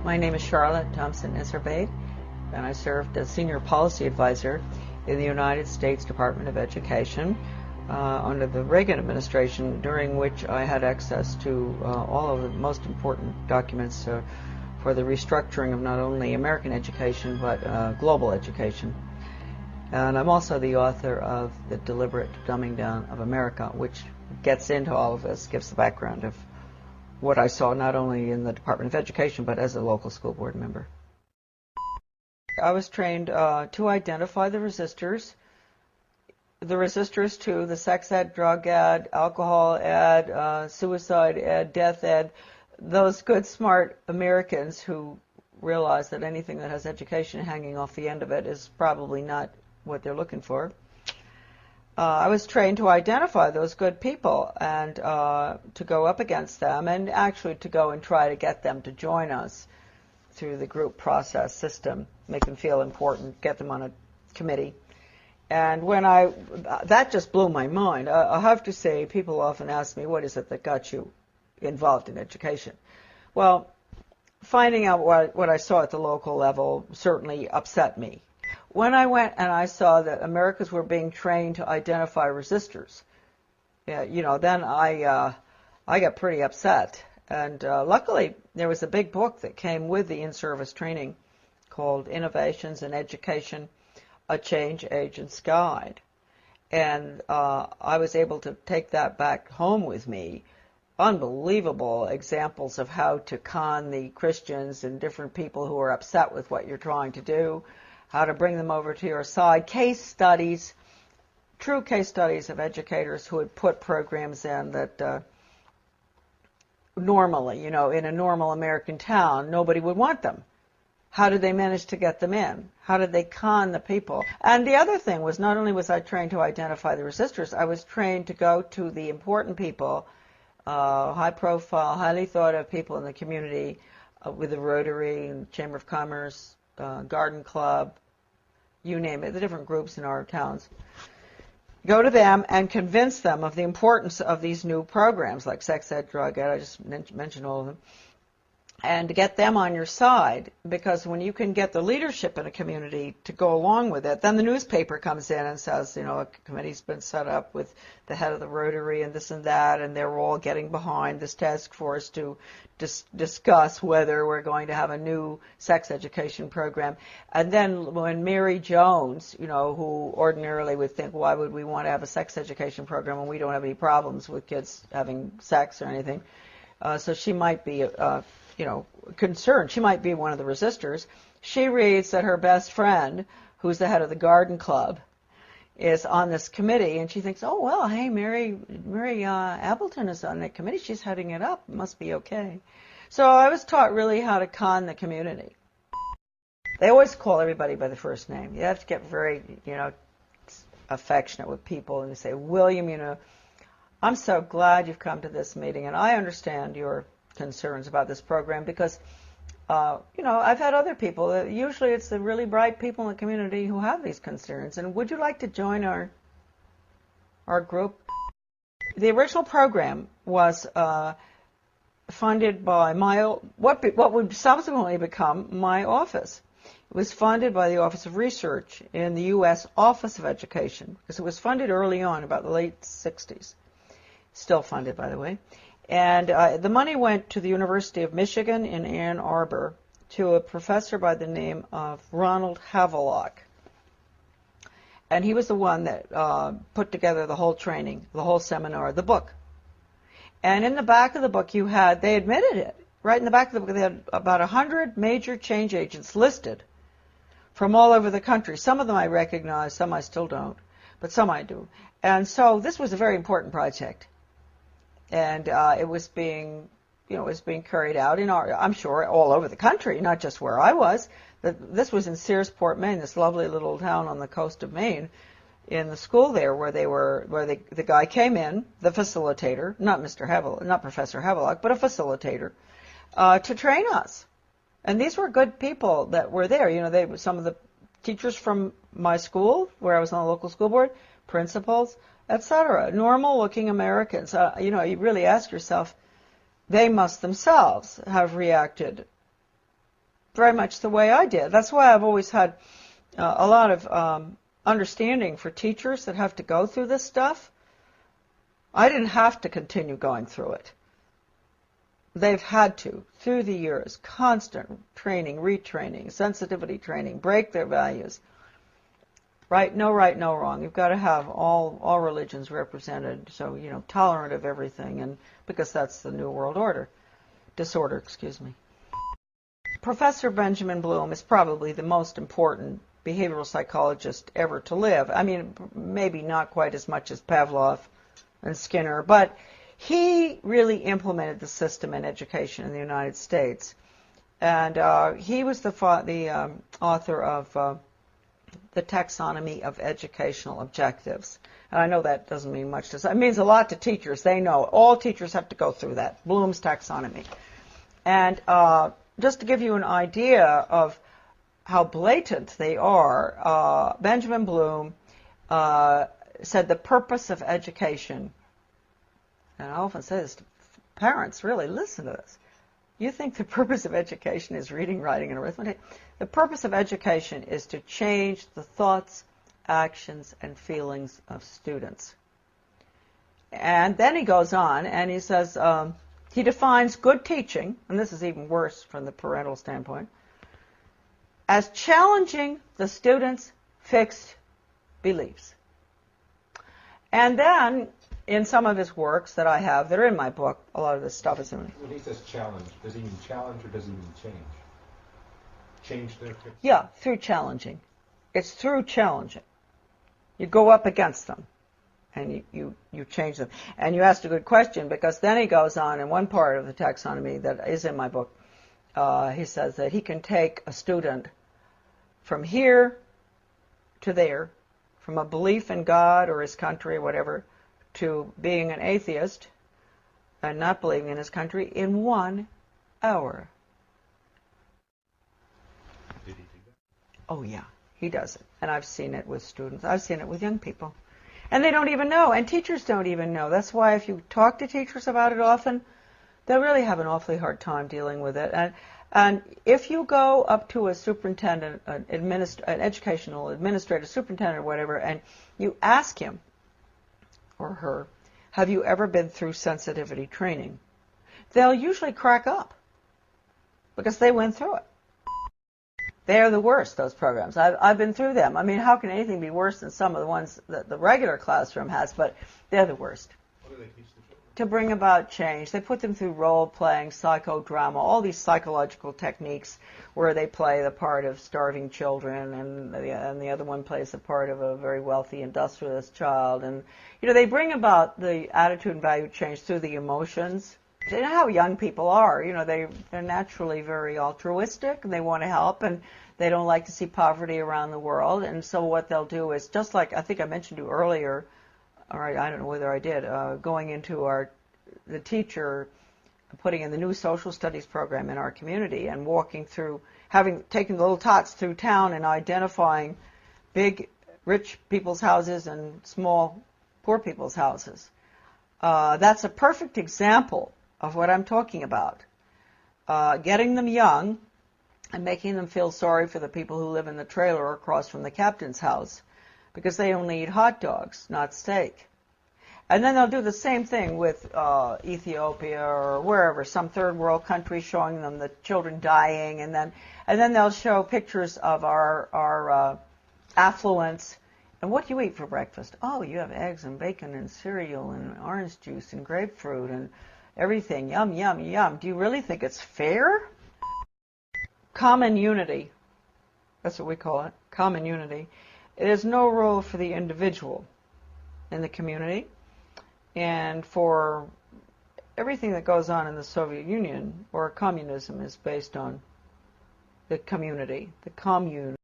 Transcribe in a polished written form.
My name is Charlotte Thompson-Isserbate, and I served as Senior Policy Advisor in the United States Department of Education under the Reagan administration, during which I had access to all of the most important documents for the restructuring of not only American education but global education. And I'm also the author of The Deliberate Dumbing Down of America, which gets into all of this, gives the background of what I saw not only in the Department of Education but as a local school board member. I was trained to identify the resistors to the sex ed, drug ed, alcohol ed, suicide ed, death ed, those good, smart Americans who realize that anything that has education hanging off the end of it is probably not what they're looking for. I was trained to identify those good people and to go up against them, and actually to go and try to get them to join us through the group process system, make them feel important, get them on a committee. And when that just blew my mind. I have to say, people often ask me, what is it that got you involved in education? Well, finding out what I saw at the local level certainly upset me. When I went and I saw that Americans were being trained to identify resistors, then I got pretty upset. And luckily, there was a big book that came with the in-service training called Innovations in Education, A Change Agent's Guide. And I was able to take that back home with me. Unbelievable examples of how to con the Christians and different people who are upset with what you're trying to do, how to bring them over to your side, case studies, true case studies of educators who had put programs in that normally, in a normal American town, nobody would want them. How did they manage to get them in? How did they con the people? And the other thing was, not only was I trained to identify the resistors, I was trained to go to the important people, high-profile, highly thought-of people in the community, with the Rotary and Chamber of Commerce, Garden Club, you name it, the different groups in our towns. Go to them and convince them of the importance of these new programs like sex ed, drug ed, I just mentioned all of them, and to get them on your side, because when you can get the leadership in a community to go along with it, then the newspaper comes in and says, a committee's been set up with the head of the Rotary and this and that, and they're all getting behind this task force to discuss whether we're going to have a new sex education program. And then when Mary Jones, who ordinarily would think, why would we want to have a sex education program when we don't have any problems with kids having sex or anything? So she might be concerned. She might be one of the resistors. She reads that her best friend, who's the head of the Garden Club, is on this committee, and she thinks, oh, well, hey, Mary Appleton is on that committee. She's heading it up. It must be okay. So I was taught really how to con the community. They always call everybody by the first name. You have to get very, affectionate with people, and you say, William, I'm so glad you've come to this meeting, and I understand your concerns about this program because, I've had other people. Usually it's the really bright people in the community who have these concerns. And would you like to join our group? The original program was funded by what would subsequently become my office. It was funded by the Office of Research in the U.S. Office of Education, because it was funded early on, about the late 60s. Still funded, by the way. And the money went to the University of Michigan in Ann Arbor to a professor by the name of Ronald Havelock. And he was the one that put together the whole training, the whole seminar, the book. And in the back of the book they admitted it. Right in the back of the book, they had about 100 major change agents listed from all over the country. Some of them I recognize, some I still don't, but some I do. And so this was a very important project. And it was being carried out I'm sure, all over the country, not just where I was. This was in Searsport, Maine, this lovely little town on the coast of Maine, in the school there where the guy came in, the facilitator, not Professor Havelock, but a facilitator, to train us. And these were good people that were there. They were some of the teachers from my school, where I was on the local school board, principals, etc. Normal-looking Americans. You really ask yourself, they must themselves have reacted very much the way I did. That's why I've always had a lot of understanding for teachers that have to go through this stuff. I didn't have to continue going through it. They've had to, through the years, constant training, retraining, sensitivity training, break their values. Right, no wrong. You've got to have all religions represented, so, you know, tolerant of everything, and because that's the New World Order. Disorder, excuse me. Professor Benjamin Bloom is probably the most important behavioral psychologist ever to live. I mean, maybe not quite as much as Pavlov and Skinner, but he really implemented the system in education in the United States. And he was the author of the Taxonomy of Educational Objectives. And I know that doesn't mean much to us. It means a lot to teachers. They know. All teachers have to go through that, Bloom's taxonomy. And just to give you an idea of how blatant they are, Benjamin Bloom said the purpose of education, and I often say this to parents, really, listen to this. You think the purpose of education is reading, writing, and arithmetic? The purpose of education is to change the thoughts, actions, and feelings of students. And then he goes on and he says, he defines good teaching, and this is even worse from the parental standpoint, as challenging the student's fixed beliefs. And then, in some of his works that I have, that are in my book, a lot of this stuff is in it. When he says challenge, does he mean challenge or does he mean change? Change their fixed? Yeah, through challenging. It's through challenging. You go up against them, and you change them. And you asked a good question, because then he goes on in one part of the taxonomy that is in my book. He says that he can take a student from here to there, from a belief in God or his country or whatever, to being an atheist and not believing in his country in 1 hour. Did he do that? Oh, yeah, he does it. And I've seen it with students. I've seen it with young people. And they don't even know, and teachers don't even know. That's why if you talk to teachers about it often, they'll really have an awfully hard time dealing with it. And if you go up to a superintendent, an educational administrator, superintendent or whatever, and you ask him or her, have you ever been through sensitivity training? They'll usually crack up because they went through it. They're the worst, those programs. I've been through them. I mean, how can anything be worse than some of the ones that the regular classroom has? But they're the worst. What do they teach the children? To bring about change. They put them through role-playing, psychodrama, all these psychological techniques where they play the part of starving children, and the other one plays the part of a very wealthy industrialist child. And, you know, they bring about the attitude and value change through the emotions. You know how young people are. You know, they're naturally very altruistic, and they want to help, and they don't like to see poverty around the world. And so what they'll do is, just like I think I mentioned to you earlier, or I don't know whether I did, going into the teacher, putting in the new social studies program in our community and walking through, taking the little tots through town and identifying big rich people's houses and small poor people's houses. That's a perfect example of what I'm talking about. Getting them young and making them feel sorry for the people who live in the trailer across from the captain's house, because they only eat hot dogs, not steak. And then they'll do the same thing with Ethiopia or wherever, some third world country, showing them the children dying, and then they'll show pictures of our affluence. And what do you eat for breakfast? Oh, you have eggs and bacon and cereal and orange juice and grapefruit and everything. Yum, yum, yum. Do you really think it's fair? Common unity. That's what we call it, common unity. It is no role for the individual in the community, and for everything that goes on in the Soviet Union or communism is based on the community, the commune.